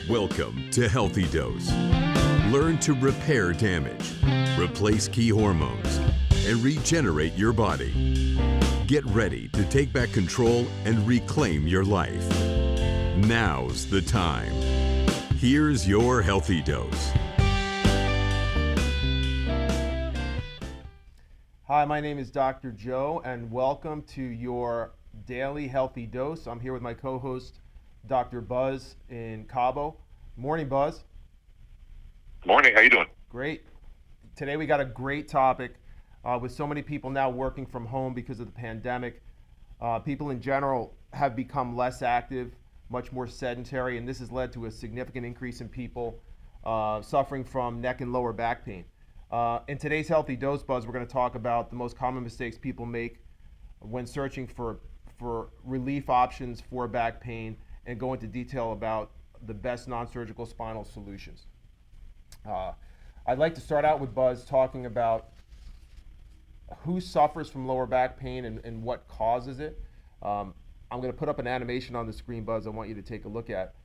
Welcome to Healthy Dose. Learn to repair damage, replace key hormones, and regenerate your body. Get ready to take back control and reclaim your life. Now's the time. Here's your Healthy Dose. Hi, my name is Dr. Joe, and welcome to your daily Healthy Dose. I'm here with my co-host, Dr. Buzz in Cabo. Morning, Buzz. Morning. How you doing? Great. Today we got a great topic with so many people now working from home because of the pandemic. People in general have become less active, much more sedentary, and this has led to a significant increase in people suffering from neck and lower back pain. In today's Healthy Dose, Buzz, we're going to talk about the most common mistakes people make when searching for relief options for back pain, and go into detail about the best non-surgical spinal solutions. I'd like to start out with Buzz talking about who suffers from lower back pain and what causes it. I'm going to put up an animation on the screen, Buzz, I want you to take a look at.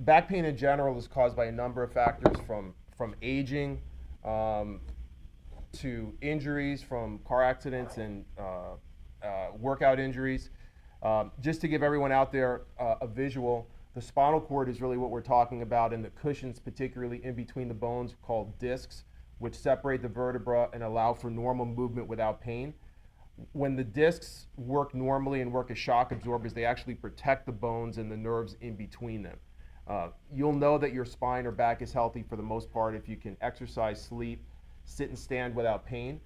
Back pain in general is caused by a number of factors, from aging to injuries from car accidents and workout injuries. Just to give everyone out there a visual, the spinal cord is really what we're talking about, and the cushions, particularly in between the bones, called discs, which separate the vertebra and allow for normal movement without pain. When the discs work normally and work as shock absorbers, they actually protect the bones and the nerves in between them. You'll know that your spine or back is healthy for the most part if you can exercise, sleep, sit and stand without pain.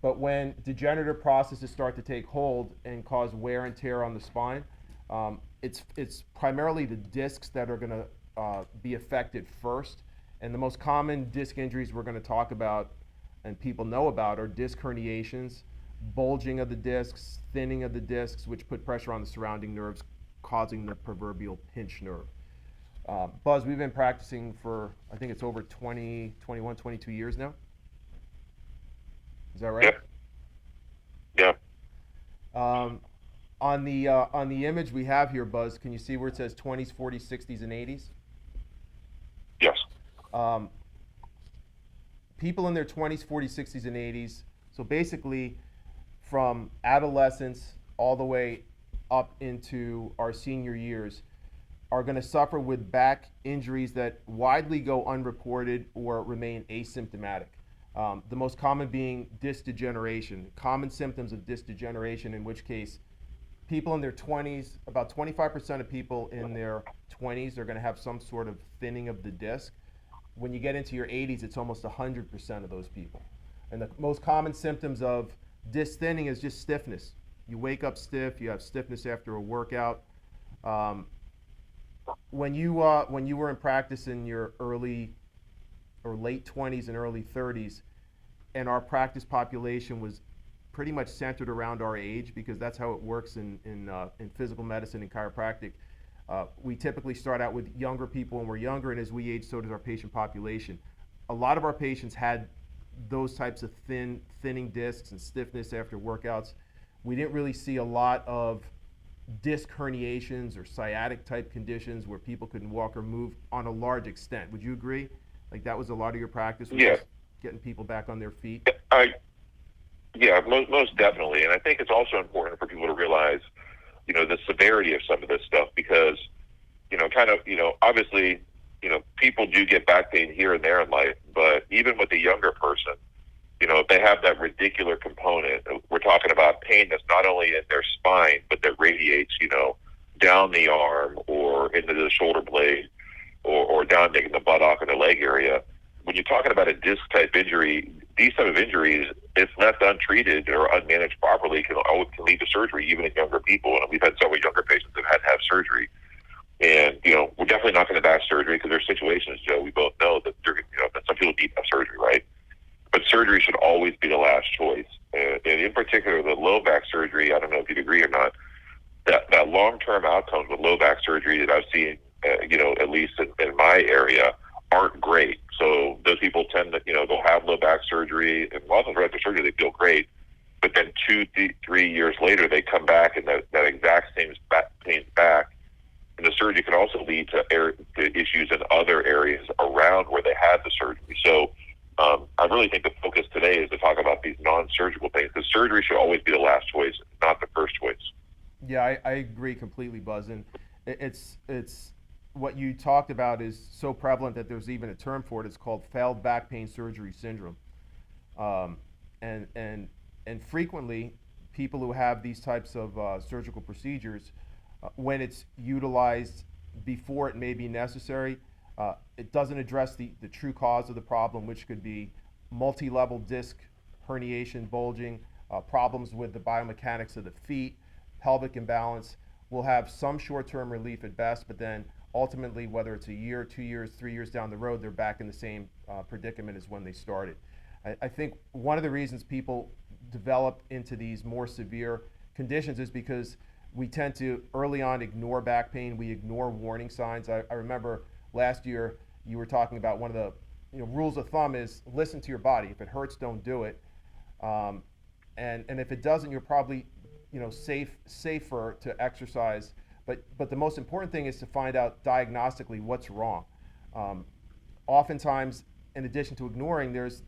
But when degenerative processes start to take hold and cause wear and tear on the spine, it's primarily the discs that are going to be affected first. And the most common disc injuries we're going to talk about and people know about are disc herniations, bulging of the discs, thinning of the discs, which put pressure on the surrounding nerves, causing the proverbial pinch nerve. Buzz, we've been practicing for, I think it's over 20, 21, 22 years now. Is that right? Yeah. On the image we have here, Buzz, can you see where it says 20s, 40s, 60s, and 80s? Yes. People in their 20s, 40s, 60s, and 80s, so basically from adolescence all the way up into our senior years, are going to suffer with back injuries that widely go unreported or remain asymptomatic. The most common being disc degeneration, common symptoms of disc degeneration, in which case people in their 20s, about 25% of people in their 20s are going to have some sort of thinning of the disc. When you get into your 80s, it's almost 100% of those people. And the most common symptoms of disc thinning is just stiffness. You wake up stiff, you have stiffness after a workout. When you were in practice in your early or late 20s and early 30s, and our practice population was pretty much centered around our age, because that's how it works in physical medicine and chiropractic. We typically start out with younger people when we're younger, and as we age, so does our patient population. A lot of our patients had those types of thinning discs and stiffness after workouts. We didn't really see a lot of disc herniations or sciatic type conditions where people couldn't walk or move on a large extent. Would you agree? Like that was a lot of your practice, was just getting people back on their feet? Most definitely. And I think it's also important for people to realize, the severity of some of this stuff, because, obviously, people do get back pain here and there in life, but even with a younger person, they have that radicular component. We're talking about pain that's not only in their spine, but that radiates, down the arm or into the shoulder blade or down in the buttock or the leg area. When you're talking about a disc type injury, these type of injuries, if left untreated or unmanaged properly, can lead to surgery, even in younger people. And we've had several younger patients that have had to have surgery. And, we're definitely not going to bash surgery, because there's situations, Joe, we both know that that some people need to have surgery, right? But surgery should always be the last choice. And in particular, the low back surgery, I don't know if you'd agree or not, that long-term outcomes with low back surgery that I've seen, at least in my area, aren't great. So those people tend to, they'll have low back surgery, and a lot of them after surgery, they feel great. But then 2-3 years later, they come back and that exact same pain's back. And the surgery can also lead to issues in other areas around where they had the surgery. So I really think the focus today is to talk about these non-surgical things, because surgery should always be the last choice, not the first choice. Yeah, I agree completely, Buzz. And it's what you talked about is so prevalent that there's even a term for it. It's called failed back pain surgery syndrome. And frequently, people who have these types of surgical procedures, when it's utilized before it may be necessary, it doesn't address the true cause of the problem, which could be multi-level disc herniation, bulging, problems with the biomechanics of the feet, pelvic imbalance. Will have some short-term relief at best, but then ultimately, whether it's a year, 2 years, 3 years down the road, they're back in the same predicament as when they started. I think one of the reasons people develop into these more severe conditions is because we tend to early on ignore back pain. We ignore warning signs. I remember last year you were talking about one of the rules of thumb is listen to your body. If it hurts, don't do it. And if it doesn't, you're probably safer to exercise. But the most important thing is to find out diagnostically what's wrong. Oftentimes, in addition to ignoring, there's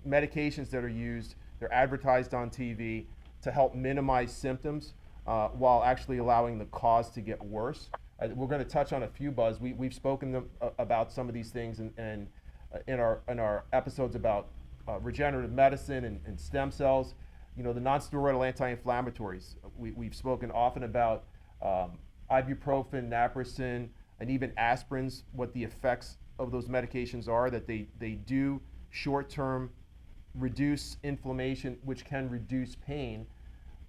medications that are used, they're advertised on TV to help minimize symptoms while actually allowing the cause to get worse. We're going to touch on a few, Buzz. We've spoken about some of these things in our episodes about regenerative medicine and stem cells. The non-steroidal anti-inflammatories. We've spoken often about ibuprofen, naproxen, and even aspirins, what the effects of those medications are, that they do short-term reduce inflammation, which can reduce pain.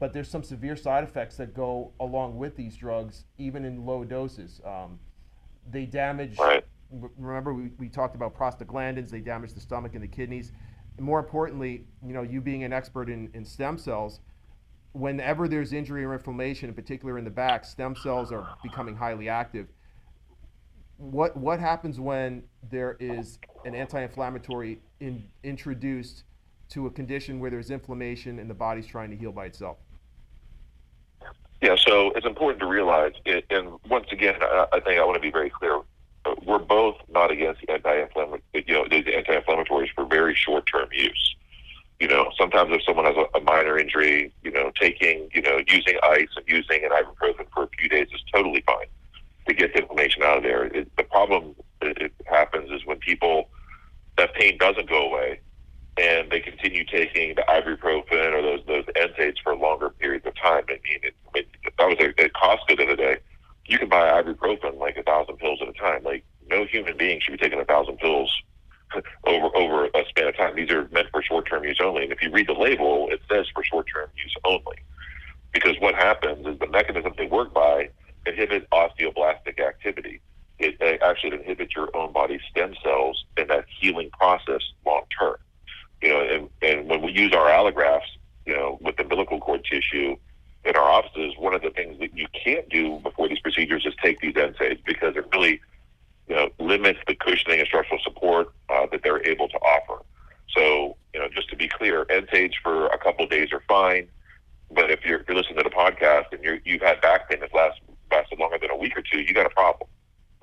but there's some severe side effects that go along with these drugs, even in low doses. They damage, Right. remember we talked about prostaglandins, they damage the stomach and the kidneys. And more importantly, you being an expert in stem cells, whenever there's injury or inflammation, in particular in the back, stem cells are becoming highly active. What happens when there is an anti-inflammatory introduced to a condition where there's inflammation and the body's trying to heal by itself? Yeah, so it's important to realize, and once again, I think I want to be very clear. We're both not against the anti-inflammatories for very short-term use. Sometimes if someone has a minor injury, using ice and using an ibuprofen for a few days is totally fine to get the inflammation out of there. The problem it happens is when that pain doesn't go away, and they continue taking the ibuprofen or those NSAIDs for longer periods of time. I was at Costco the other day. You can buy ibuprofen like 1,000 pills at a time. Like, no human being should be taking 1,000 pills over a span of time. These are meant for short-term use only. And if you read the label, it says for short-term use only. Because what happens is the mechanism they work by inhibit osteoblastic activity. It actually inhibits your own body's stem cells in that healing process long-term. And when we use our allografts, with the umbilical cord tissue in our offices, one of the things that you can't do before these procedures is take these NSAIDs, because it really, limits the cushioning and structural support that they're able to offer. So, just to be clear, NSAIDs for a couple of days are fine, but if you're listening to the podcast and you've had back pain that lasted longer than a week or two, you got a problem.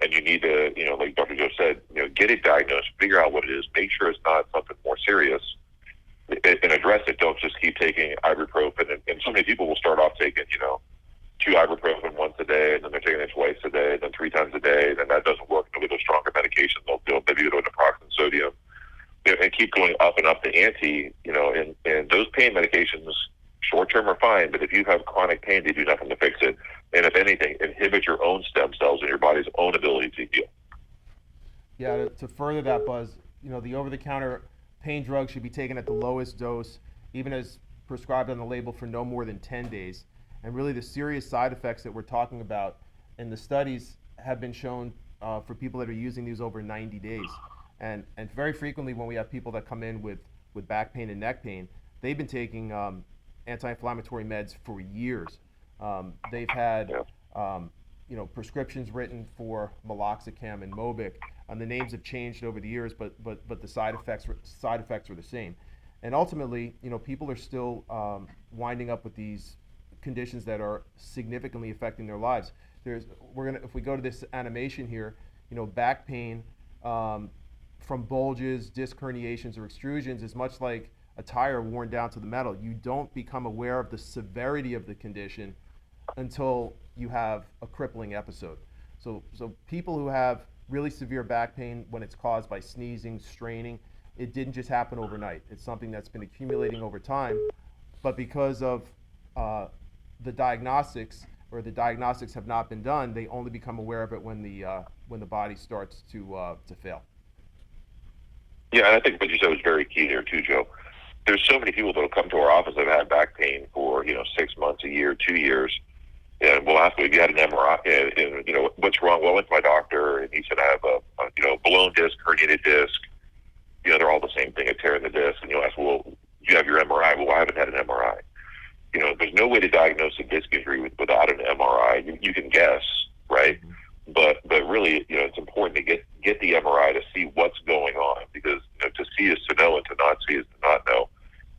And you need to, like Dr. Joe said, get it diagnosed, figure out what it is, make sure it's not something more serious, and address it. Don't just keep taking ibuprofen. And so many people will start off taking, 2 ibuprofen once a day, and then they're taking it twice a day, then 3 times a day, then that doesn't work. They'll get those stronger medications. They'll maybe go to naproxen sodium, and keep going up and up the ante, and those pain medications, short-term are fine, but if you have chronic pain, they do nothing to fix it. And if anything, inhibit your own stem cells and your body's own ability to heal. Yeah, to further that, Buzz, the over-the-counter pain drug should be taken at the lowest dose, even as prescribed on the label, for no more than 10 days. And really the serious side effects that we're talking about in the studies have been shown for people that are using these over 90 days. And very frequently when we have people that come in with back pain and neck pain, they've been taking anti-inflammatory meds for years. They've had prescriptions written for meloxicam and Mobic, and the names have changed over the years, but the side effects are the same. And ultimately, people are still winding up with these conditions that are significantly affecting their lives. If we go to this animation here, back pain from bulges, disc herniations, or extrusions is much like a tire worn down to the metal. You don't become aware of the severity of the condition until you have a crippling episode. So people who have really severe back pain, when it's caused by sneezing, straining, it didn't just happen overnight. It's something that's been accumulating over time, but because of the diagnostics have not been done, they only become aware of it when the body starts to fail. Yeah, and I think what you said was very key there too, Joe. There's so many people that will come to our office that have had back pain for 6 months, a year, 2 years, and we'll ask them if you had an MRI, and what's wrong? Well, I went to my doctor, and he said I have a blown disc, herniated disc. They're all the same thing, a tear in the disc. And you'll ask, well, do you have your MRI? Well, I haven't had an MRI. There's no way to diagnose a disc injury without an MRI. You can guess, right? Mm-hmm. But really, it's important to get the MRI to see what's going on, because to see is to know, and to not see is to not know,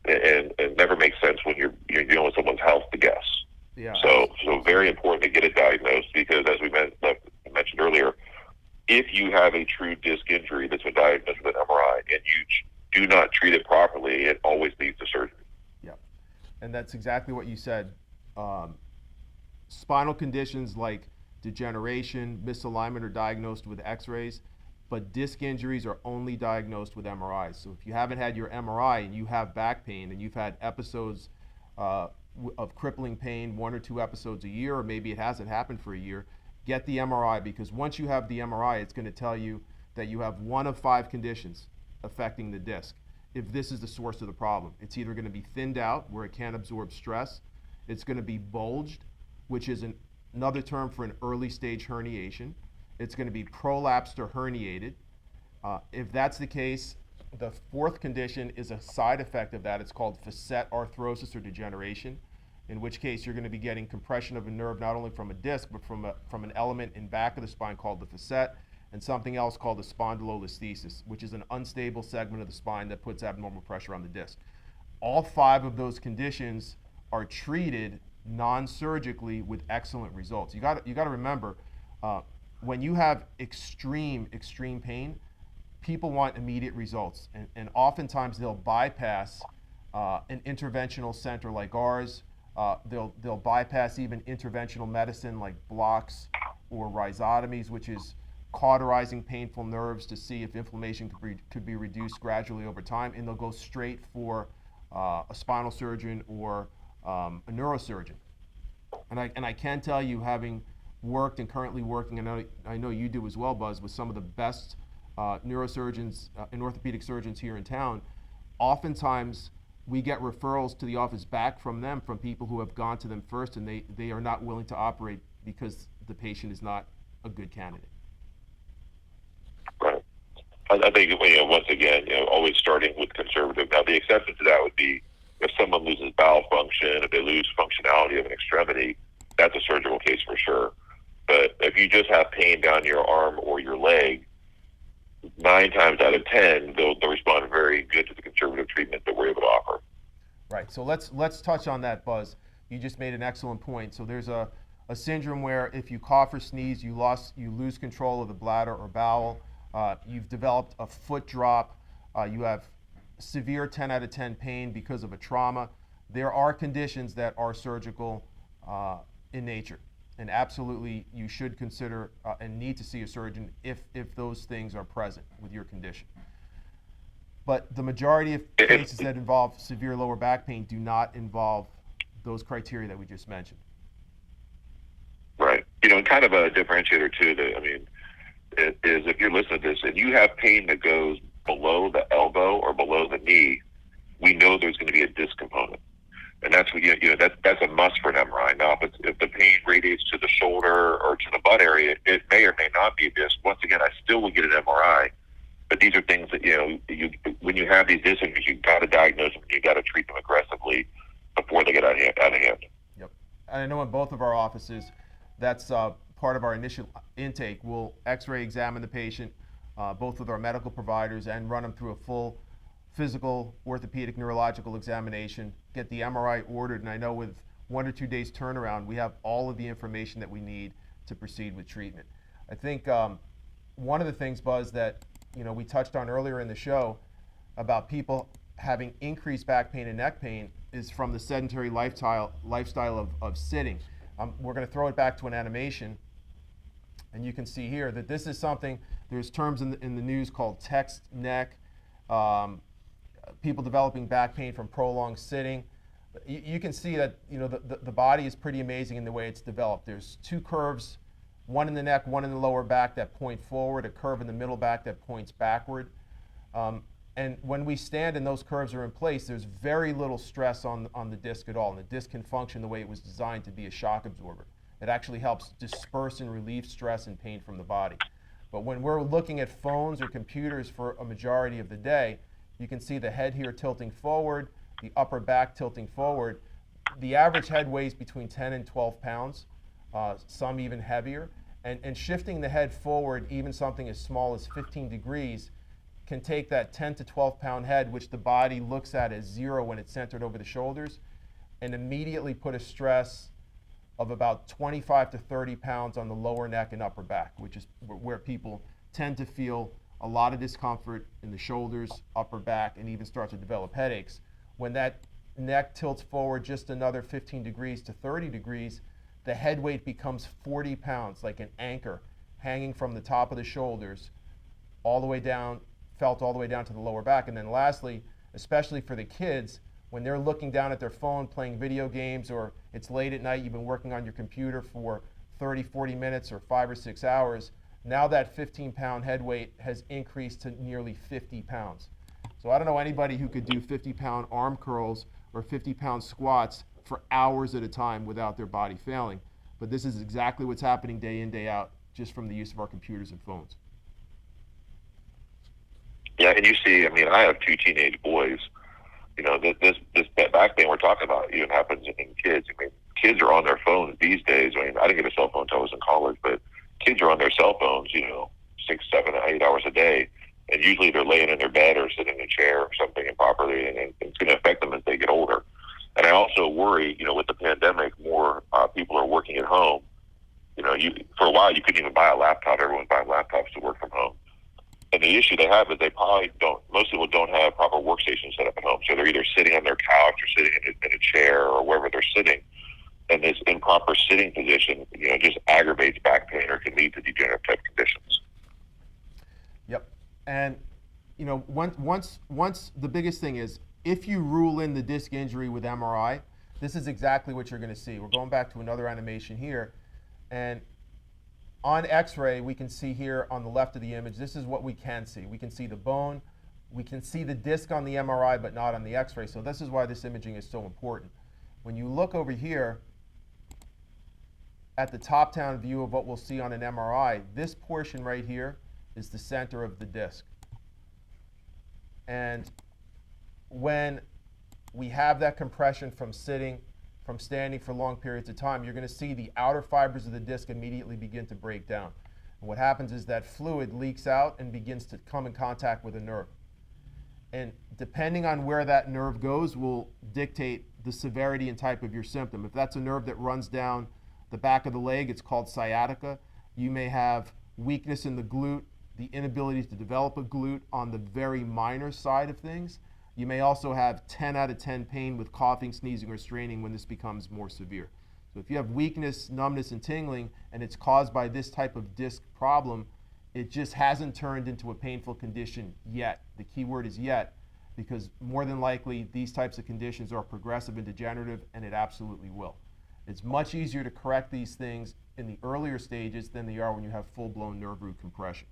and it never makes sense when you're dealing with someone's health to guess. Yeah. So very important to get it diagnosed, because as we mentioned earlier, if you have a true disc injury that's been diagnosed with an MRI and you do not treat it properly, it always leads to surgery. Yeah, and that's exactly what you said. Spinal conditions like degeneration, misalignment are diagnosed with x-rays, but disc injuries are only diagnosed with MRIs. So if you haven't had your MRI and you have back pain and you've had episodes of crippling pain, 1 or 2 episodes a year, or maybe it hasn't happened for a year, get the MRI, because once you have the MRI, it's going to tell you that you have 1 of 5 conditions affecting the disc. If this is the source of the problem, it's either going to be thinned out where it can't absorb stress, It's going to be bulged, which is another term for an early stage herniation. It's going to be prolapsed or herniated. If that's the case, the fourth condition is a side effect of that. It's called facet arthrosis or degeneration, in which case you're going to be getting compression of a nerve not only from a disc, but from an element in back of the spine called the facet, and something else called the spondylolisthesis, which is an unstable segment of the spine that puts abnormal pressure on the disc. All 5 of those conditions are treated non-surgically with excellent results. You got to remember, when you have extreme pain, people want immediate results, and oftentimes they'll bypass an interventional center like ours. They'll bypass even interventional medicine like blocks or rhizotomies, which is cauterizing painful nerves to see if inflammation could be reduced gradually over time, and they'll go straight for a spinal surgeon or a neurosurgeon. And I can tell you, having worked and currently working, and I know you do as well, Buzz, with some of the best neurosurgeons and orthopedic surgeons here in town, oftentimes we get referrals to the office back from them from people who have gone to them first, and they are not willing to operate because the patient is not a good candidate. Right. I think, once again, always starting with conservative. Now, the exception to that would be if someone loses bowel function, if they lose functionality of an extremity, that's a surgical case for sure. But if you just have pain down your arm or your leg, 9 times out of 10, they'll respond very good to the conservative treatment that we're able to offer. Right. So let's touch on that, Buzz. You just made an excellent point. So there's a syndrome where if you cough or sneeze, you lose control of the bladder or bowel. You've developed a foot drop. You have severe 10 out of 10 pain because of a trauma. There are conditions that are surgical in nature. And absolutely, you should consider and need to see a surgeon if those things are present with your condition. But the majority of cases that involve severe lower back pain do not involve those criteria that we just mentioned. Right. And kind of a differentiator too, is if you're listening to this and you have pain that goes below the elbow or below the knee, we know there's going to be a disc component. And that's what that's a must for an MRI. Now, if the pain radiates to the shoulder or to the butt area, it may or may not be a disc. Once again, I still would get an MRI. But these are things that when you have these disc injuries, you've got to diagnose them. You got to treat them aggressively before they get out of hand. Yep. I know in both of our offices, that's part of our initial intake. We'll X-ray examine the patient, both with our medical providers, and run them through a full physical, orthopedic, neurological examination, get the MRI ordered, and I know with 1 or 2 days turnaround, we have all of the information that we need to proceed with treatment. I think one of the things, Buzz, that we touched on earlier in the show about people having increased back pain and neck pain is from the sedentary lifestyle of sitting. We're going to throw it back to an animation, and you can see here that this is something, there's terms in the news called text neck, people developing back pain from prolonged sitting. You can see that the body is pretty amazing in the way it's developed. There's 2 curves, one in the neck, one in the lower back that point forward, a curve in the middle back that points backward. And when we stand and those curves are in place, there's very little stress on the disc at all. And the disc can function the way it was designed to be a shock absorber. It actually helps disperse and relieve stress and pain from the body. But when we're looking at phones or computers for a majority of the day, you can see the head here tilting forward, the upper back tilting forward. The average head weighs between 10 and 12 pounds, some even heavier. And shifting the head forward, even something as small as 15 degrees, can take that 10 to 12 pound head, which the body looks at as 0 when it's centered over the shoulders, and immediately put a stress of about 25 to 30 pounds on the lower neck and upper back, which is where people tend to feel a lot of discomfort in the shoulders, upper back, and even start to develop headaches. When that neck tilts forward just another 15 degrees to 30 degrees, the head weight becomes 40 pounds, like an anchor, hanging from the top of the shoulders all the way down, felt all the way down to the lower back. And then lastly, especially for the kids, when they're looking down at their phone, playing video games, or it's late at night, you've been working on your computer for 30, 40 minutes or 5 or 6 hours, now that 15-pound head weight has increased to nearly 50 pounds. So I don't know anybody who could do 50-pound arm curls or 50-pound squats for hours at a time without their body failing. But this is exactly what's happening day in, day out, just from the use of our computers and phones. Yeah, and you see, I mean, I have 2 teenage boys. You know, this back pain we're talking about even happens in kids. I mean, kids are on their phones these days. I mean, I didn't get a cell phone until I was in college, but kids are on their cell phones, you know, 6, 7, 8 hours a day. And usually they're laying in their bed or sitting in a chair or something improperly, and it's going to affect them as they get older. And I also worry, you know, with the pandemic, more people are working at home. You know, for a while you couldn't even buy a laptop. Everyone's buying laptops to work from home. And the issue they have is they probably most people don't have proper workstations set up at home. So they're either sitting on their couch or sitting in a chair or wherever they're sitting. And this improper sitting position, you know, just aggravates back pain or can lead to degenerative type conditions. Yep. And, you know, once the biggest thing is, if you rule in the disc injury with MRI, this is exactly what you're going to see. We're going back to another animation here. And on X-ray, we can see here on the left of the image, this is what we can see. We can see the bone. We can see the disc on the MRI, but not on the X-ray. So this is why this imaging is so important. When you look over here at the top-down view of what we'll see on an MRI, this portion right here is the center of the disc. And when we have that compression from standing for long periods of time, you're going to see the outer fibers of the disc immediately begin to break down. And what happens is that fluid leaks out and begins to come in contact with a nerve. And depending on where that nerve goes will dictate the severity and type of your symptom. If that's a nerve that runs down the back of the leg, it's called sciatica. You may have weakness in the glute, the inability to develop a glute on the very minor side of things. You may also have 10 out of 10 pain with coughing, sneezing, or straining when this becomes more severe. So if you have weakness, numbness, and tingling, and it's caused by this type of disc problem, it just hasn't turned into a painful condition yet. The key word is yet, because more than likely these types of conditions are progressive and degenerative, and it absolutely will. It's much easier to correct these things in the earlier stages than they are when you have full-blown nerve root compression.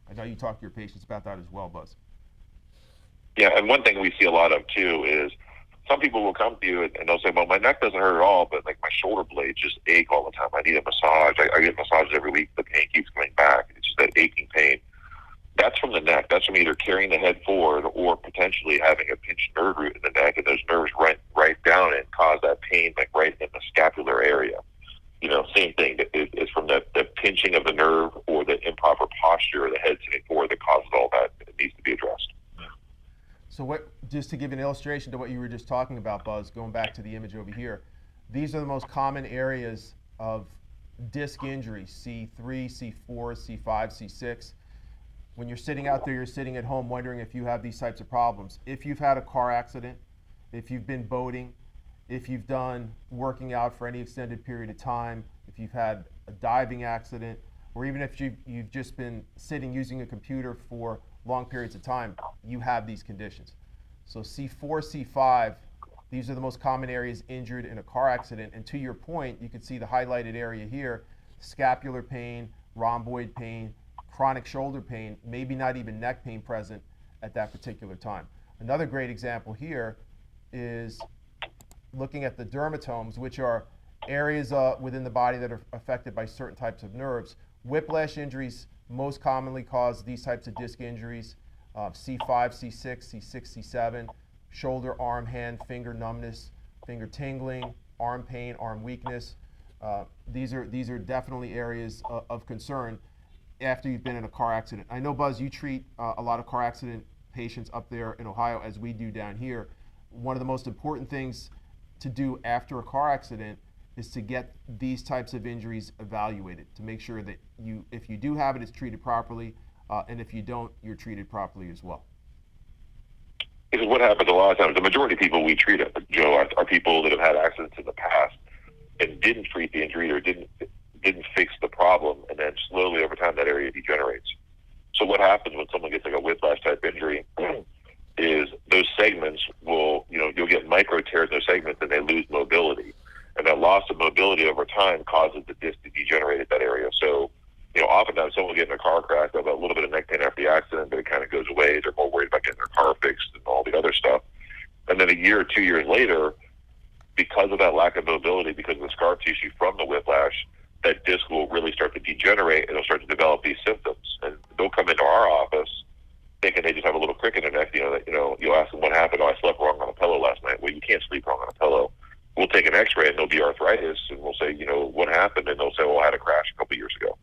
I know you talk to your patients about that as well, Buzz. Yeah, and one thing we see a lot of too is some people will come to you and they'll say, well, my neck doesn't hurt at all, but like my shoulder blades just ache all the time. I need a massage. I get massages every week. The pain keeps coming back. It's just that aching pain. That's from the neck. That's from either carrying the head forward or potentially having a pinched nerve root in the neck, and those nerves right down it cause that pain like right in the scapular area. You know, same thing. It's from the pinching of the nerve or the improper posture or the head sitting forward that causes all that. It needs to be addressed. So just to give an illustration to what you were just talking about, Buzz, going back to the image over here, these are the most common areas of disc injury, C3, C4, C5, C6. When you're sitting out there, you're sitting at home wondering if you have these types of problems. If you've had a car accident, if you've been boating, if you've done working out for any extended period of time, if you've had a diving accident, or even if you've just been sitting using a computer for long periods of time, you have these conditions. So C4, C5, these are the most common areas injured in a car accident. And to your point, you can see the highlighted area here, scapular pain, rhomboid pain, chronic shoulder pain, maybe not even neck pain present at that particular time. Another great example here is looking at the dermatomes, which are areas within the body that are affected by certain types of nerves. Whiplash injuries most commonly cause these types of disc injuries, C5, C6, C6, C7, shoulder, arm, hand, finger numbness, finger tingling, arm pain, arm weakness. These are definitely areas of concern after you've been in a car accident. I know, Buzz, you treat a lot of car accident patients up there in Ohio, as we do down here. One of the most important things to do after a car accident is to get these types of injuries evaluated, to make sure that if you do have it, it's treated properly, and if you don't, you're treated properly as well. Because what happens a lot of times, the majority of people we treat, Joe, are people that have had accidents in the past and didn't treat the injury or didn't fix the problem, and then slowly over time that area degenerates. So what happens when someone gets like a whiplash type injury is those segments you'll get micro tears in those segments and they lose mobility. And that loss of mobility over time causes the disc to degenerate at that area. So, oftentimes someone will get in a car crash, they'll have a little bit of neck pain after the accident, but it kind of goes away. They're more worried about getting their car fixed and all the other stuff. And then a year or 2 years later, because of that lack of mobility, because of the scar tissue from the whiplash, that disc will really start to degenerate and it'll start to develop these symptoms. And they'll come into our office thinking they just have a little crick in their neck. You'll ask them what happened. Oh, I slept wrong on a pillow last night. Well, you can't sleep wrong on a pillow. We'll take an x-ray and there'll be arthritis, and we'll say, what happened? And they'll say, well, I had a crash a couple years ago.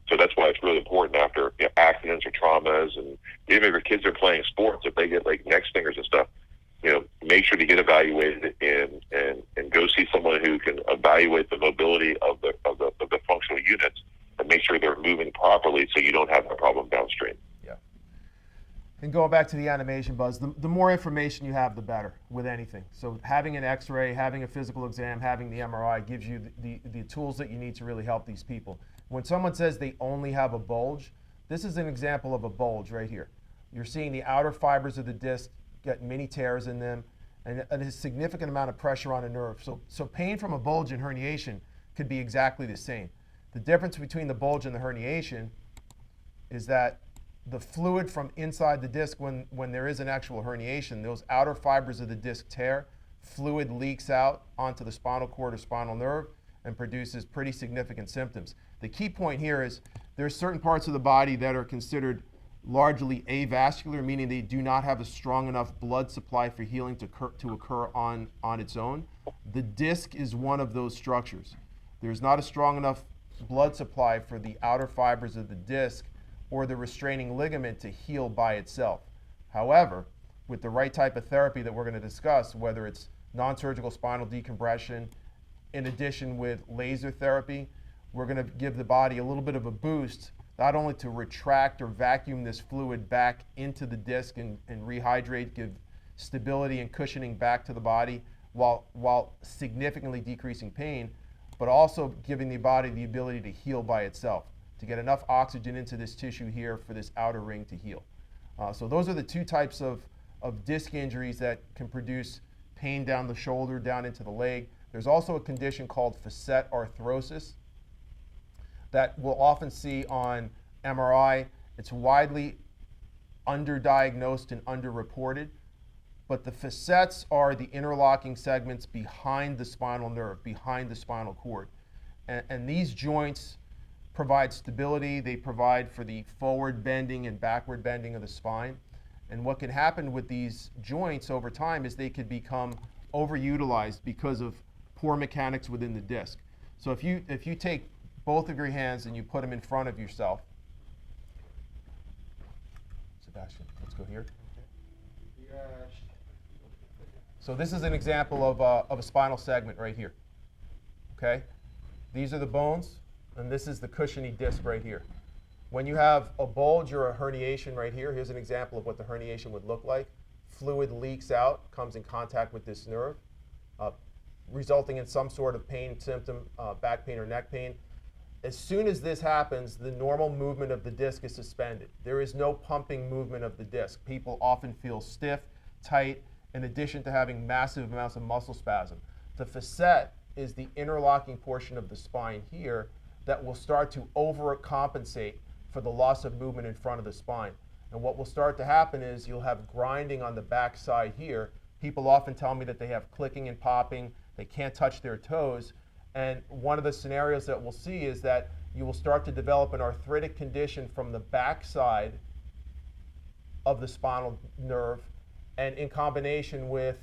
So that's why it's really important after accidents or traumas, and even if your kids are playing sports, if they get like neck stingers and stuff, make sure to get evaluated and go see someone who can evaluate the mobility of the functional units and make sure they're moving properly so you don't have a problem downstream. Yeah. And going back to the animation, Buzz, the more information you have, the better with anything. So having an x-ray, having a physical exam, having the MRI gives you the tools that you need to really help these people. When someone says they only have a bulge, this is an example of a bulge right here. You're seeing the outer fibers of the disc get many tears in them, and a significant amount of pressure on a nerve. So pain from a bulge and herniation could be exactly the same. The difference between the bulge and the herniation is that the fluid from inside the disc, when there is an actual herniation, those outer fibers of the disc tear, fluid leaks out onto the spinal cord or spinal nerve and produces pretty significant symptoms. The key point here is there's certain parts of the body that are considered largely avascular, meaning they do not have a strong enough blood supply for healing to occur on its own. The disc is one of those structures. There's not a strong enough blood supply for the outer fibers of the disc or the restraining ligament to heal by itself. However, with the right type of therapy that we're going to discuss, whether it's non-surgical spinal decompression, in addition with laser therapy, we're going to give the body a little bit of a boost, not only to retract or vacuum this fluid back into the disc and rehydrate, give stability and cushioning back to the body while significantly decreasing pain, but also giving the body the ability to heal by itself, to get enough oxygen into this tissue here for this outer ring to heal. So those are the two types of disc injuries that can produce pain down the shoulder, down into the leg. There's also a condition called facet arthrosis that we'll often see on MRI. It's widely underdiagnosed and underreported, but the facets are the interlocking segments behind the spinal nerve, behind the spinal cord. And these joints provide stability. They provide for the forward bending and backward bending of the spine. And what can happen with these joints over time is they could become overutilized because of poor mechanics within the disc. So if you take both of your hands and you put them in front of yourself. Sebastian, let's go here. So this is an example of a spinal segment right here. Okay? These are the bones, and this is the cushiony disc right here. When you have a bulge or a herniation right here, here's an example of what the herniation would look like. Fluid leaks out, comes in contact with this nerve, resulting in some sort of pain symptom, back pain or neck pain. As soon as this happens, the normal movement of the disc is suspended. There is no pumping movement of the disc. People often feel stiff, tight, in addition to having massive amounts of muscle spasm. The facet is the interlocking portion of the spine here that will start to overcompensate for the loss of movement in front of the spine. And what will start to happen is you'll have grinding on the back side here. People often tell me that they have clicking and popping, they can't touch their toes. And one of the scenarios that we'll see is that you will start to develop an arthritic condition from the back side of the spinal nerve, and in combination with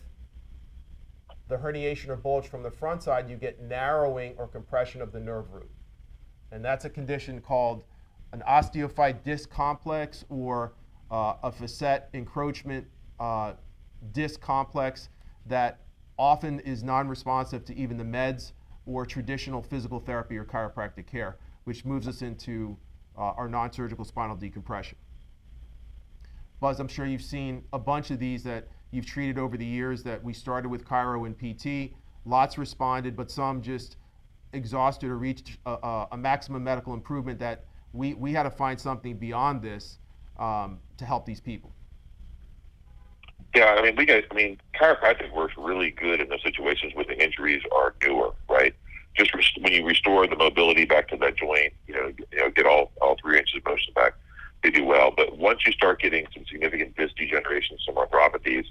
the herniation or bulge from the front side, you get narrowing or compression of the nerve root. And that's a condition called an osteophyte disc complex or a facet encroachment disc complex that often is non-responsive to even the meds or traditional physical therapy or chiropractic care, which moves us into our non-surgical spinal decompression. Buzz, I'm sure you've seen a bunch of these that you've treated over the years that we started with chiro and PT. Lots responded, but some just exhausted or reached a maximum medical improvement that we had to find something beyond this to help these people. Yeah, chiropractic works really good in those situations where the injuries are newer, right? Just when you restore the mobility back to that joint, get all 3 inches of motion back, they do well. But once you start getting some significant disc degeneration, some arthropathies,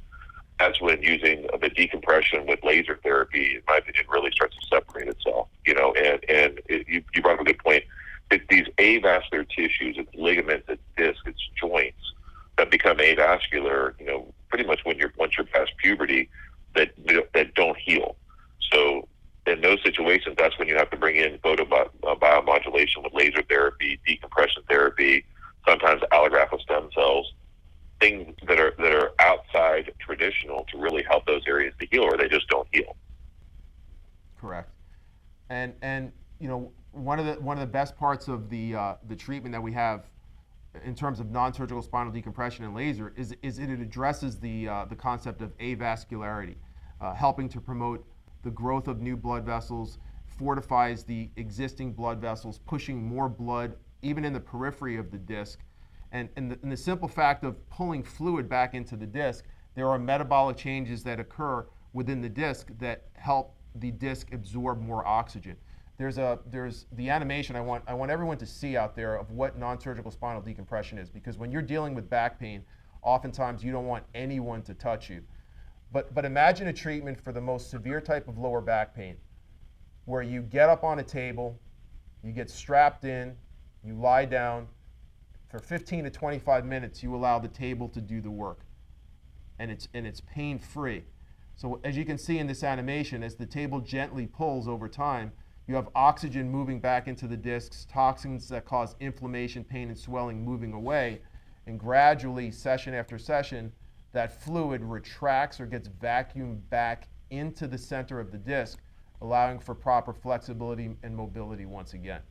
that's when using the decompression with laser therapy, in my avascular, pretty much once you're past puberty, that don't heal. So in those situations, that's when you have to bring in photobiomodulation with laser therapy, decompression therapy, sometimes allograft with stem cells, things that are outside traditional to really help those areas to heal, or they just don't heal. Correct. And one of the best parts of the treatment that we have in terms of non-surgical spinal decompression and laser is it addresses the concept of avascularity, helping to promote the growth of new blood vessels, fortifies the existing blood vessels, pushing more blood even in the periphery of the disc. And the simple fact of pulling fluid back into the disc, there are metabolic changes that occur within the disc that help the disc absorb more oxygen. There's the animation I want everyone to see out there of what non-surgical spinal decompression is, because when you're dealing with back pain, oftentimes you don't want anyone to touch you. But imagine a treatment for the most severe type of lower back pain, where you get up on a table, you get strapped in, you lie down, for 15 to 25 minutes you allow the table to do the work, and it's pain-free. So as you can see in this animation, as the table gently pulls over time, you have oxygen moving back into the discs, toxins that cause inflammation, pain, and swelling moving away, and gradually, session after session, that fluid retracts or gets vacuumed back into the center of the disc, allowing for proper flexibility and mobility once again.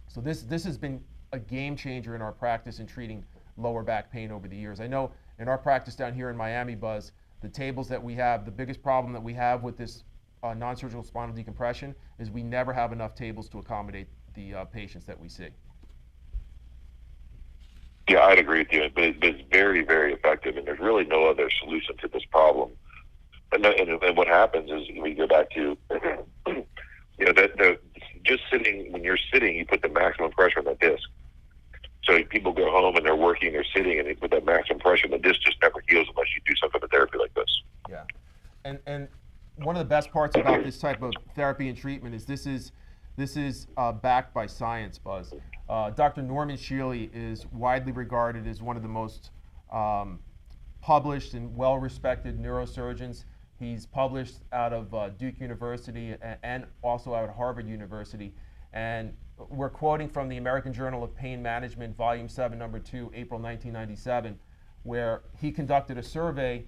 So this has been a game changer in our practice in treating lower back pain over the years. I know in our practice down here in Miami, Buzz, the tables that we have, the biggest problem that we have with this non-surgical spinal decompression is we never have enough tables to accommodate the patients that we see. Yeah, I'd agree with you. But it's very, very effective, and there's really no other solution to this problem. And what happens is we go back to, that just sitting, when you're sitting, you put the maximum pressure on the disc. So people go home and they're working, they're sitting, and they put that maximum pressure, and the disc just never heals unless you do some kind of therapy like this. Yeah, and one of the best parts about this type of therapy and treatment is this is backed by science, Buzz. Dr. Norman Shealy is widely regarded as one of the most published and well-respected neurosurgeons. He's published out of Duke University and also out of Harvard University. And we're quoting from the American Journal of Pain Management, Volume 7, Number 2, April 1997, where he conducted a survey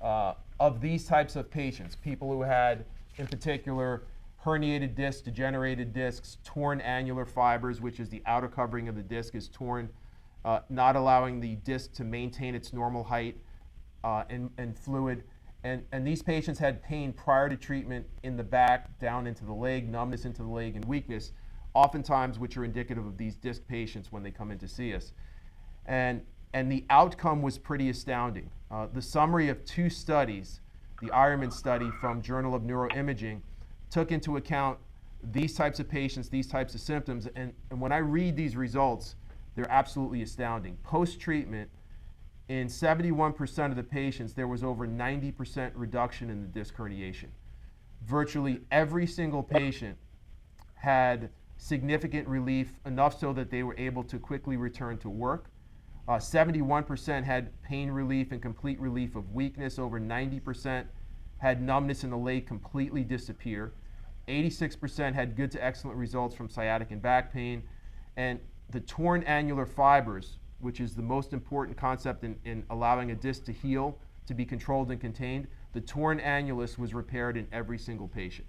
of these types of patients, people who had, in particular, herniated discs, degenerated discs, torn annular fibers, which is the outer covering of the disc is torn, not allowing the disc to maintain its normal height and fluid. And these patients had pain prior to treatment in the back, down into the leg, numbness into the leg, and weakness, oftentimes which are indicative of these disc patients when they come in to see us. And the outcome was pretty astounding. The summary of two studies, the Ironman study from Journal of Neuroimaging, took into account these types of patients, these types of symptoms, and when I read these results, they're absolutely astounding. Post-treatment, in 71% of the patients, there was over 90% reduction in the disc herniation. Virtually every single patient had significant relief, enough so that they were able to quickly return to work. 71% had pain relief and complete relief of weakness. Over 90% had numbness in the leg completely disappear. 86% had good to excellent results from sciatic and back pain. And the torn annular fibers, which is the most important concept in allowing a disc to heal, to be controlled and contained, the torn annulus was repaired in every single patient.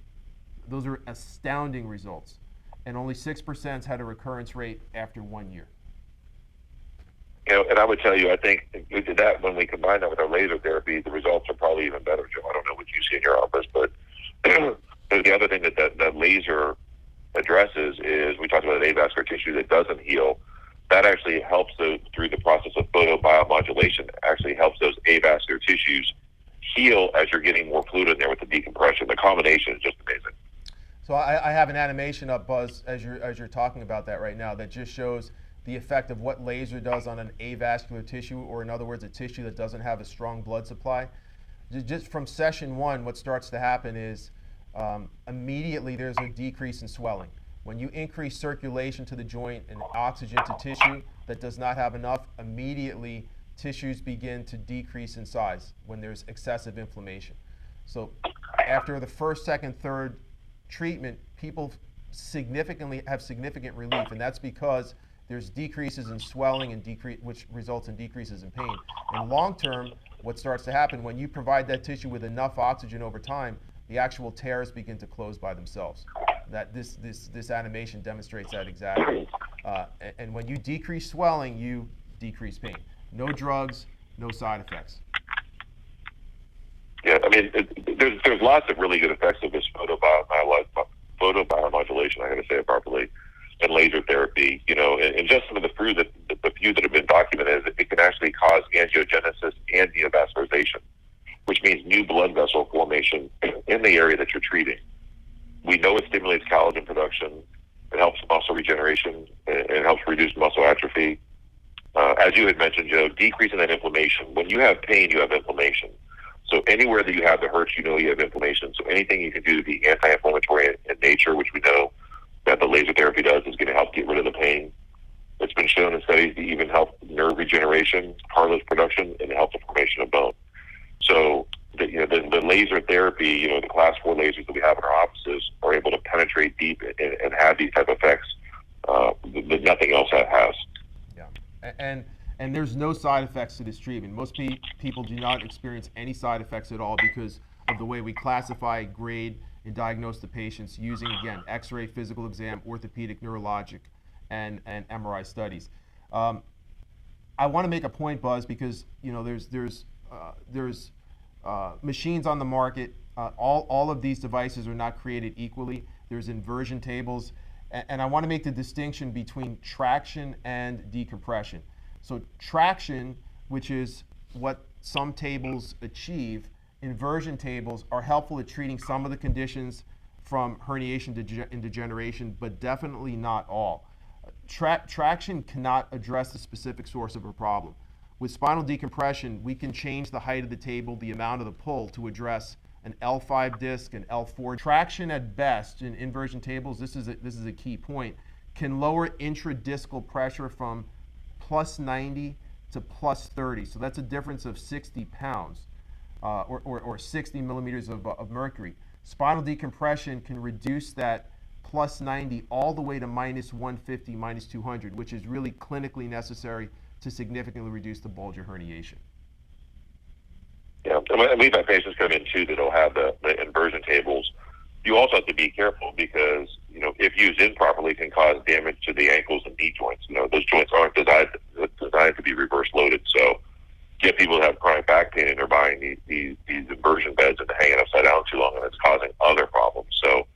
Those are astounding results. And only 6% had a recurrence rate after 1 year. And I would tell you, I think that when we combine that with our laser therapy, the results are probably even better, Joe. I don't know what you see in your office, but the other thing that laser addresses is, we talked about an avascular tissue that doesn't heal. That actually helps through the process of photobiomodulation, actually helps those avascular tissues heal as you're getting more fluid in there with the decompression. The combination is just amazing. So I have an animation up, Buzz, as you're talking about that right now, that just shows the effect of what laser does on an avascular tissue, or in other words, a tissue that doesn't have a strong blood supply. Just from session 1, what starts to happen is immediately there's a decrease in swelling. When you increase circulation to the joint and oxygen to tissue that does not have enough, immediately tissues begin to decrease in size when there's excessive inflammation. So after the first, second, third treatment, people have significant relief, and that's because there's decreases in swelling and which results in decreases in pain. In long term, what starts to happen when you provide that tissue with enough oxygen over time, the actual tears begin to close by themselves. That this animation demonstrates that exactly. And when you decrease swelling, you decrease pain. No drugs, no side effects. Yeah, I mean, there's lots of really good effects of this photobiomodulation, I got to say it properly, and laser therapy. You know, and just some of the few that have been documented, is it can actually cause angiogenesis and neovascularization, which means new blood vessel formation in the area that you're treating. We know it stimulates collagen production. It helps muscle regeneration. It helps reduce muscle atrophy. As you had mentioned, Joe, decreasing that inflammation. When you have pain, you have inflammation. So anywhere that you have the hurts, you know you have inflammation. So anything you can do to be anti-inflammatory in nature, which we know that the laser therapy does, is going to help get rid of the pain. It's been shown in studies to even help nerve regeneration, cartilage production, and help the formation of bone. So the laser therapy, the class 4 lasers that we have in our offices are able to penetrate deep and have these type of effects that nothing else has. Yeah, and there's no side effects to this treatment. Most people do not experience any side effects at all because of the way we classify, grade, and diagnose the patients using, again, X-ray, physical exam, orthopedic, neurologic, and MRI studies. I want to make a point, Buzz, because there's machines on the market. All of these devices are not created equally. There's inversion tables, and I want to make the distinction between traction and decompression. So traction, which is what some tables achieve, inversion tables are helpful at treating some of the conditions from herniation and degeneration, but definitely not all. Traction cannot address the specific source of a problem. With spinal decompression, we can change the height of the table, the amount of the pull, to address an L5 disc, an L4. Traction at best in inversion tables, this is a key point, can lower intradiscal pressure from plus 90 to plus 30. So that's a difference of 60 pounds or 60 millimeters of mercury. Spinal decompression can reduce that plus 90 all the way to minus 150, minus 200, which is really clinically necessary to significantly reduce the bulge or herniation. Yeah, and we've had patients come in too that'll have the inversion tables. You also have to be careful because, if used improperly, can cause damage to the ankles and knee joints. Those joints aren't designed to be reverse loaded. So get people that have chronic back pain and they're buying these inversion beds and hanging upside down too long, and it's causing other problems. So,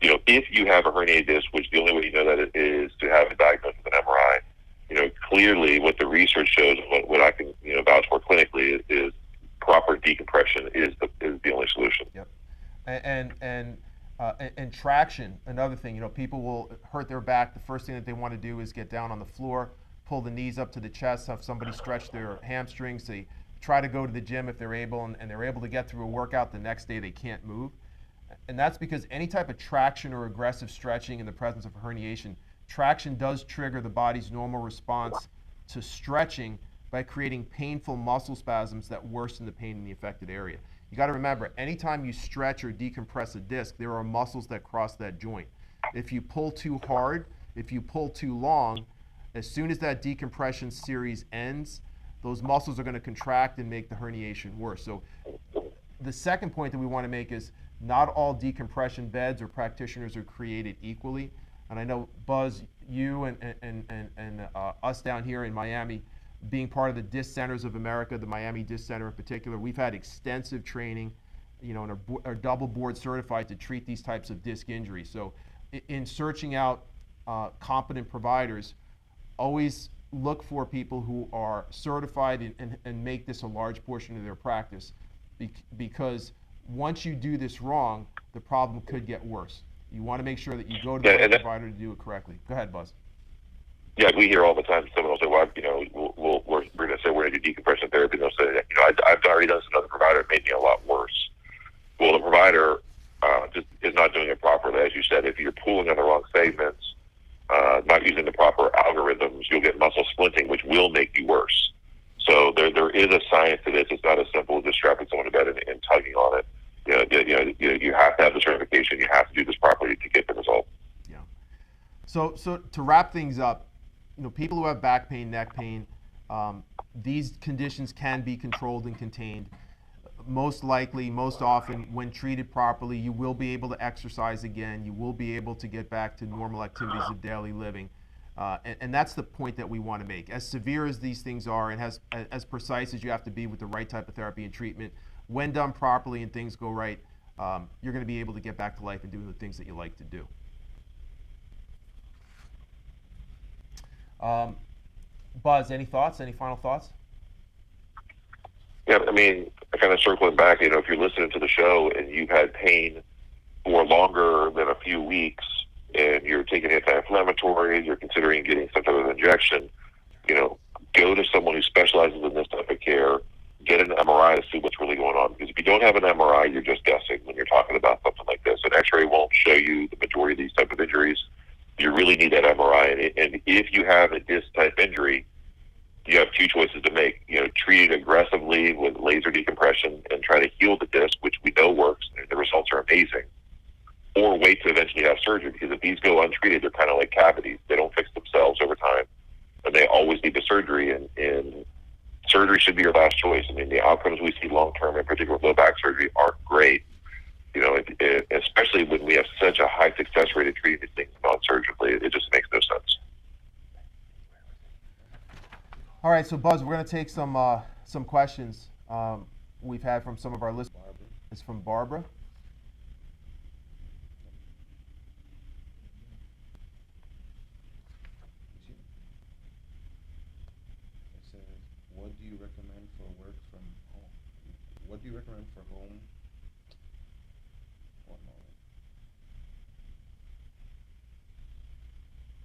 if you have a herniated disc, which the only way you know that is to have it diagnosed with an MRI, clearly what the research shows, what I can vouch for clinically is proper decompression is the only solution. Yep. And traction, another thing, people will hurt their back. The first thing that they want to do is get down on the floor, pull the knees up to the chest, have somebody stretch their hamstrings. They try to go to the gym if they're able, and they're able to get through a workout. The next day they can't move. And that's because any type of traction or aggressive stretching in the presence of herniation, traction does trigger the body's normal response to stretching by creating painful muscle spasms that worsen the pain in the affected area. You got to remember, anytime you stretch or decompress a disc, there are muscles that cross that joint. If you pull too hard, if you pull too long, as soon as that decompression series ends, those muscles are going to contract and make the herniation worse. So the second point that we want to make is not all decompression beds or practitioners are created equally. And I know, Buzz, you and us down here in Miami, being part of the Disc Centers of America, the Miami Disc Center in particular, we've had extensive training, and are double board certified to treat these types of disc injuries. So in searching out competent providers, always look for people who are certified and make this a large portion of their practice, because once you do this wrong, the problem could get worse. You want to make sure that you go to the right provider to do it correctly. Go ahead, Buzz. Yeah, we hear all the time someone will say, well, we're going to say we're going to do decompression therapy, and they'll say, I've already done this with another provider, it made me a lot worse. Well, the provider just is not doing it properly. As you said, if you're pulling on the wrong segments, not using the proper algorithms, you'll get muscle splinting, which will make you worse. So So to wrap things up, people who have back pain, neck pain, these conditions can be controlled and contained. Most likely, most often, when treated properly, you will be able to exercise again. You will be able to get back to normal activities of daily living. And that's the point that we want to make. As severe as these things are, and as precise as you have to be with the right type of therapy and treatment, when done properly and things go right, you're going to be able to get back to life and doing the things that you like to do. Buzz, any thoughts? Any final thoughts? Yeah, I mean, kind of circling back, if you're listening to the show and you've had pain for longer than a few weeks and you're taking anti-inflammatory, you're considering getting some type of injection, go to someone who specializes in this type of care, get an MRI to see what's really going on. Because if you don't have an MRI, you're just guessing when you're talking about something like this. An X-ray won't show you the majority of these type of injuries. You really need that MRI. And if you have a disc type injury, you have two choices to make. Treat it aggressively with laser decompression and try to heal the disc, which we know works, and the results are amazing. Or wait to eventually have surgery, because if these go untreated, they're kind of like cavities. They don't fix themselves over time, and they always need the surgery, and surgery should be your last choice. I mean, the outcomes we see long-term, in particular low back surgery, aren't great. Especially when we have such a high success rate of treating these things non-surgically, it just makes no sense. All right, so Buzz, we're going to take some questions we've had from some of our listeners. It's from Barbara. It says, what do you recommend for work from home? What do you recommend for home? One moment.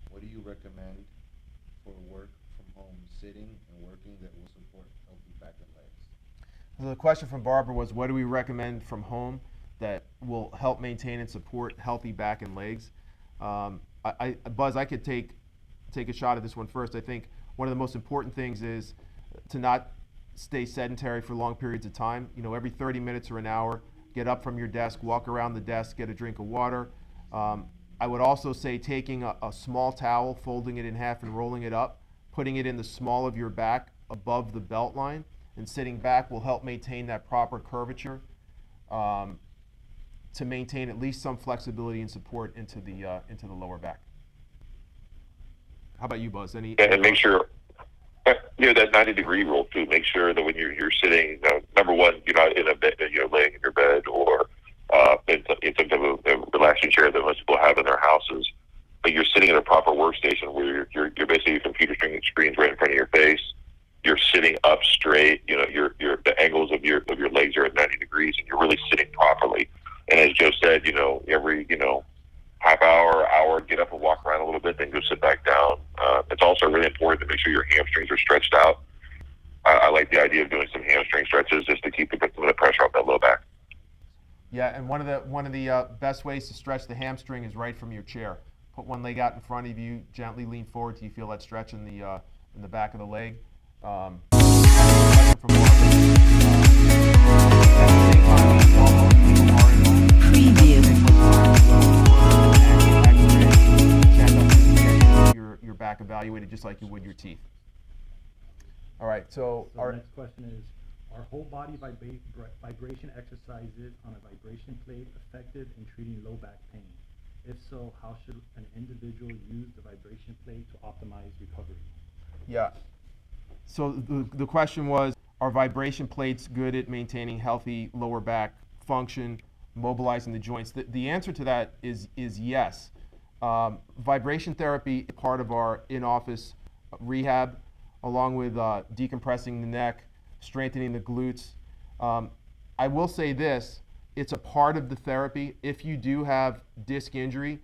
What do you recommend for work from home, sitting and working, that will support healthy back and legs? So the question from Barbara was, what do we recommend from home that will help maintain and support healthy back and legs? Buzz, I could take a shot at this one first. I think one of the most important things is to not stay sedentary for long periods of time. Every 30 minutes or an hour, get up from your desk, walk around the desk, get a drink of water. I would also say taking a small towel, folding it in half and rolling it up, putting it in the small of your back above the belt line, and sitting back will help maintain that proper curvature to maintain at least some flexibility and support into the lower back. How about you, Buzz? And make sure, that 90-degree rule too. Make sure that when you're sitting, number one, you're not in a bed, laying in your bed or in some type of relaxing chair that most people have in their houses. But you're sitting at a proper workstation where you're basically your computer screen's right in front of your face. You're sitting up straight. The angles of your legs are at 90 degrees, and you're really sitting properly. And as Joe said, every half hour, get up and walk around a little bit, then go sit back down. It's also really important to make sure your hamstrings are stretched out. I like the idea of doing some hamstring stretches just to keep some of the pressure off that low back. Yeah, and one of the best ways to stretch the hamstring is right from your chair. Put one leg out in front of you, gently lean forward till you feel that stretch in the back of the leg. Your back evaluated just like you would your teeth. All right, so our next question is, are whole body vibration exercises on a vibration plate effective in treating low back pain? If so, how should an individual use the vibration plate to optimize recovery? Yeah. So the question was, are vibration plates good at maintaining healthy lower back function, mobilizing the joints? The answer to that is yes. Vibration therapy is part of our in-office rehab, along with decompressing the neck, strengthening the glutes. I will say this, it's a part of the therapy. If you do have disc injury,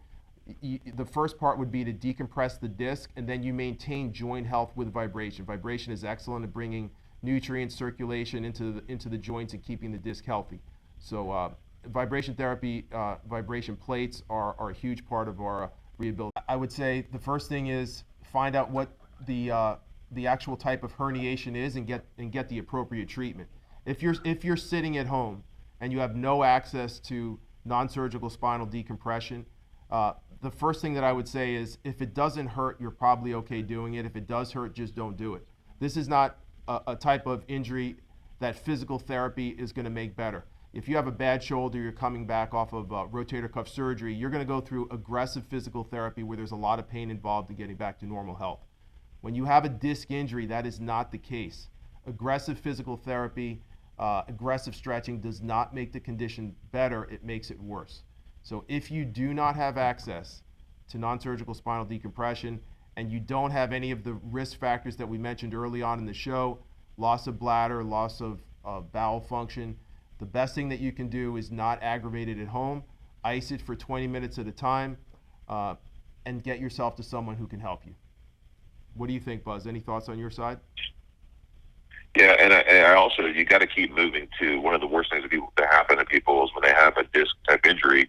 the first part would be to decompress the disc, and then you maintain joint health with vibration. Vibration is excellent at bringing nutrient circulation into the joints and keeping the disc healthy. So vibration therapy, vibration plates are a huge part of our rehabilitation. I would say the first thing is find out what the actual type of herniation is and get the appropriate treatment. If you're sitting at home and you have no access to non-surgical spinal decompression, the first thing that I would say is if it doesn't hurt, you're probably okay doing it. If it does hurt, just don't do it. This is not a type of injury that physical therapy is going to make better. If you have a bad shoulder, you're coming back off of rotator cuff surgery, you're going to go through aggressive physical therapy where there's a lot of pain involved in getting back to normal health. When you have a disc injury, that is not the case. Aggressive physical therapy, aggressive stretching does not make the condition better, it makes it worse. So if you do not have access to non-surgical spinal decompression and you don't have any of the risk factors that we mentioned early on in the show, loss of bladder, loss of bowel function, the best thing that you can do is not aggravate it at home, ice it for 20 minutes at a time, and get yourself to someone who can help you. What do you think, Buzz? Any thoughts on your side? Yeah, and I also, you got to keep moving too. One of the worst things that happen to people is when they have a disc type injury,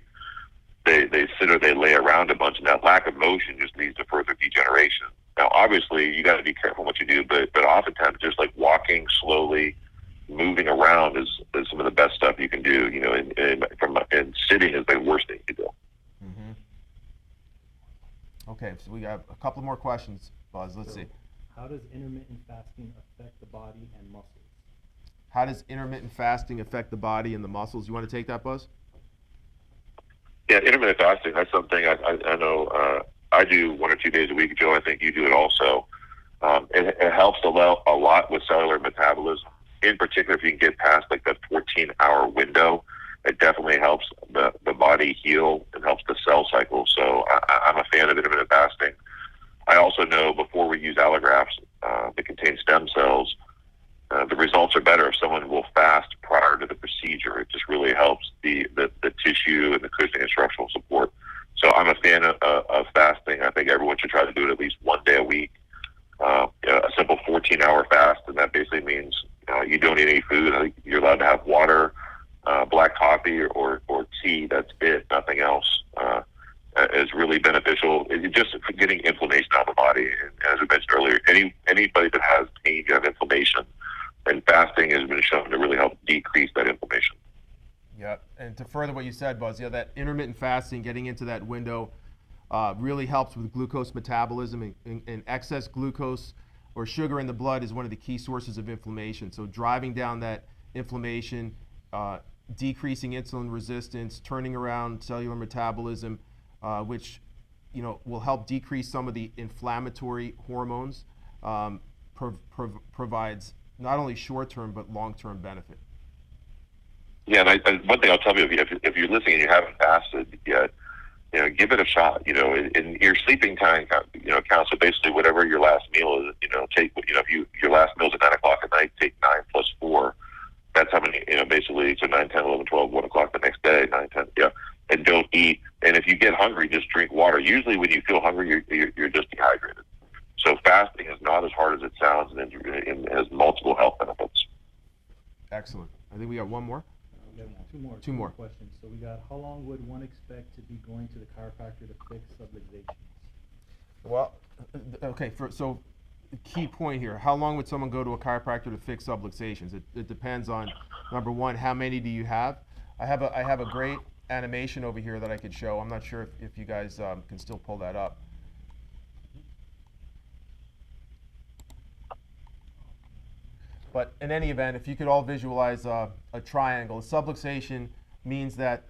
they sit or they lay around a bunch, and that lack of motion just leads to further degeneration. Now, obviously, you got to be careful what you do, but oftentimes just like walking slowly, moving around is some of the best stuff you can do. You know, and sitting is the worst thing you can do. Mm-hmm. Okay, so we got a couple more questions, Buzz. Let's see. How does intermittent fasting affect the body and muscles? How does intermittent fasting affect the body and the muscles? You want to take that, Buzz? Yeah, intermittent fasting, that's something I know I do 1 or 2 days a week. Joe, I think you do it also. It helps a lot with cellular metabolism. In particular, if you can get past like that 14-hour window, it definitely helps the body heal and helps the cell cycle. So I'm a fan of intermittent fasting. I also know before we use allografts that contain stem cells, the results are better if someone will fast prior to the procedure. It just really helps the tissue and the cushioning and structural support. So I'm a fan of fasting. I think everyone should try to do it at least 1 day a week. A simple 14-hour fast, and that basically means you don't eat any food. I think you're allowed to have water, black coffee, or tea. That's it, nothing else. Is really beneficial. It's just getting inflammation out of the body. And as we mentioned earlier, anybody that has pain, you have inflammation, and fasting has been shown to really help decrease that inflammation. Yeah, and to further what you said, Buzz, that intermittent fasting, getting into that window, really helps with glucose metabolism, and excess glucose or sugar in the blood is one of the key sources of inflammation. So driving down that inflammation, decreasing insulin resistance, turning around cellular metabolism, which will help decrease some of the inflammatory hormones, provides not only short-term but long-term benefit. Yeah, and one thing I'll tell you, if you're listening and you haven't fasted yet, give it a shot. In your sleeping time, counts. So basically, whatever your last meal is, take. If your last meal is at 9 o'clock at night, take 9 plus 4. That's how many. Basically, so 9, 10, 11, 12, 1 o'clock the next day. 9, 10. Yeah, and don't eat. And if you get hungry, just drink water. Usually, when you feel hungry, you're just dehydrated. So fasting is not as hard as it sounds, and it has multiple health benefits. Excellent. I think we got one more. Two more questions. So we got, how long would one expect to be going to the chiropractor to fix subluxations? Well, okay. So, key point here: how long would someone go to a chiropractor to fix subluxations? It depends on, number one, how many do you have? I have a great animation over here that I could show. I'm not sure if you guys can still pull that up. But in any event, if you could all visualize a triangle, a subluxation means that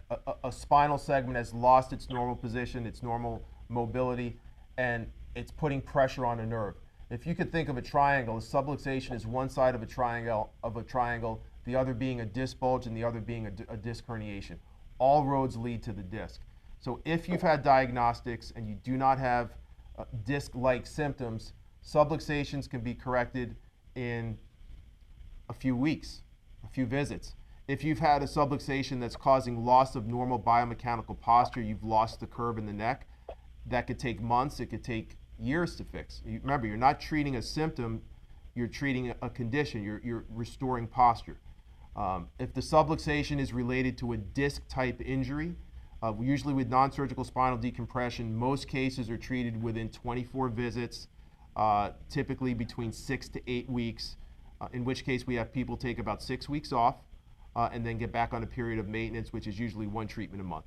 a spinal segment has lost its normal position, its normal mobility, and it's putting pressure on a nerve. If you could think of a triangle, a subluxation is one side of a triangle, the other being a disc bulge and the other being a disc herniation. All roads lead to the disc. So if you've had diagnostics and you do not have disc-like symptoms, subluxations can be corrected in a few weeks, a few visits. If you've had a subluxation that's causing loss of normal biomechanical posture, you've lost the curve in the neck, that could take months, it could take years to fix. Remember, you're not treating a symptom, you're treating a condition, you're restoring posture. If the subluxation is related to a disc type injury, usually with non-surgical spinal decompression, most cases are treated within 24 visits, typically between 6 to 8 weeks. In which case we have people take about 6 weeks off and then get back on a period of maintenance, which is usually one treatment a month.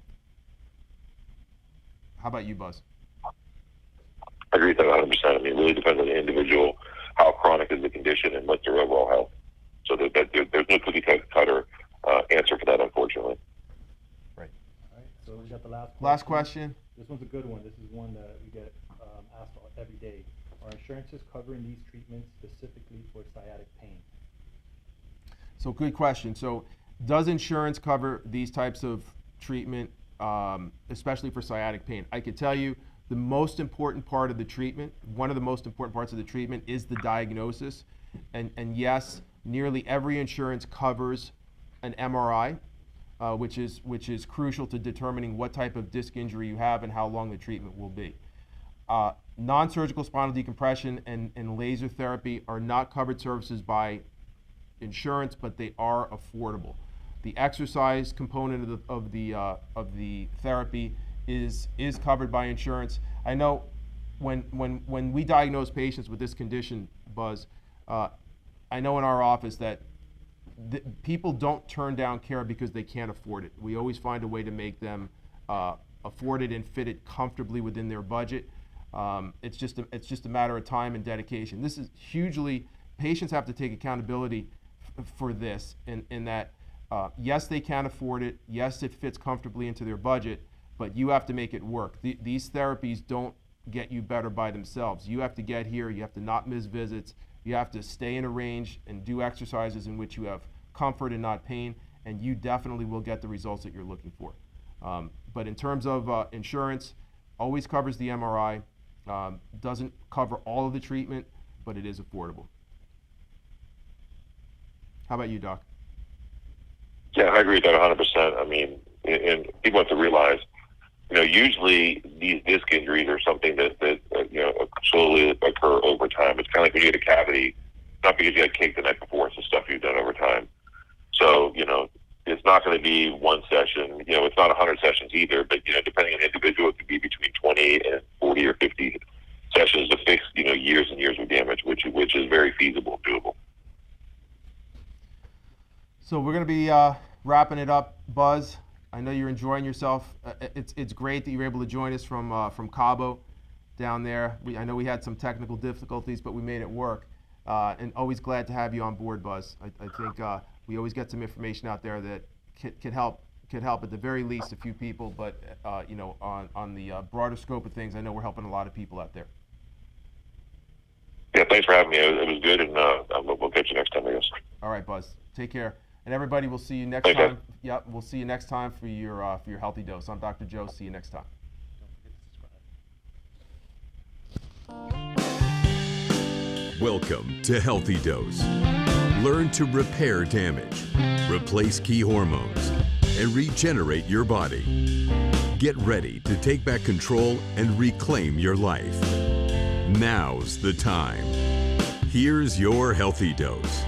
How about you, Buzz? I agree with that 100%. I mean, it really depends on the individual, how chronic is the condition, and what's their overall health. So there's no cookie cutter answer for that, unfortunately. Right. All right, so we got the last question. Last question. This one's a good one. This is one that we get asked every day. Are insurances covering these treatments specifically for sciatic pain? So good question. So does insurance cover these types of treatment, especially for sciatic pain? I could tell you the most important part of the treatment, one of the most important parts of the treatment is the diagnosis. And yes, nearly every insurance covers an MRI, which is crucial to determining what type of disc injury you have and how long the treatment will be. Non-surgical spinal decompression and laser therapy are not covered services by insurance, but they are affordable. The exercise component of the therapy is covered by insurance. I know when we diagnose patients with this condition, Buzz, I know in our office that people don't turn down care because they can't afford it. We always find a way to make them afford it and fit it comfortably within their budget. It's just a matter of time and dedication. This is hugely, patients have to take accountability for this in that, yes, they can afford it. Yes, it fits comfortably into their budget, but you have to make it work. These therapies don't get you better by themselves. You have to get here. You have to not miss visits. You have to stay in a range and do exercises in which you have comfort and not pain, and you definitely will get the results that you're looking for. But in terms of insurance, always covers the MRI, doesn't cover all of the treatment, but it is affordable. How about you, Doc? Yeah, I agree with that 100%. I mean, and people have to realize, usually these disc injuries are something that slowly occur over time. It's kind of like when you get a cavity, not because you got cake the night before, it's the stuff you've done over time. So, it's not going to be one session. It's not 100 sessions either, but, depending on the individual, it could be between 20 and 40 or 50 sessions to fix, years and years of damage, which is very feasible and doable. So we're going to be wrapping it up, Buzz. I know you're enjoying yourself. It's great that you were able to join us from Cabo down there. I know we had some technical difficulties, but we made it work. And always glad to have you on board, Buzz. I think we always get some information out there that could help at the very least a few people. But on the broader scope of things, I know we're helping a lot of people out there. Yeah, thanks for having me. It was good, and we'll catch you next time, I guess. All right, Buzz. Take care. And everybody, we'll see you next time. Yep, we'll see you next time for your Healthy Dose. I'm Dr. Joe. See you next time. Welcome to Healthy Dose. Learn to repair damage, replace key hormones, and regenerate your body. Get ready to take back control and reclaim your life. Now's the time. Here's your Healthy Dose.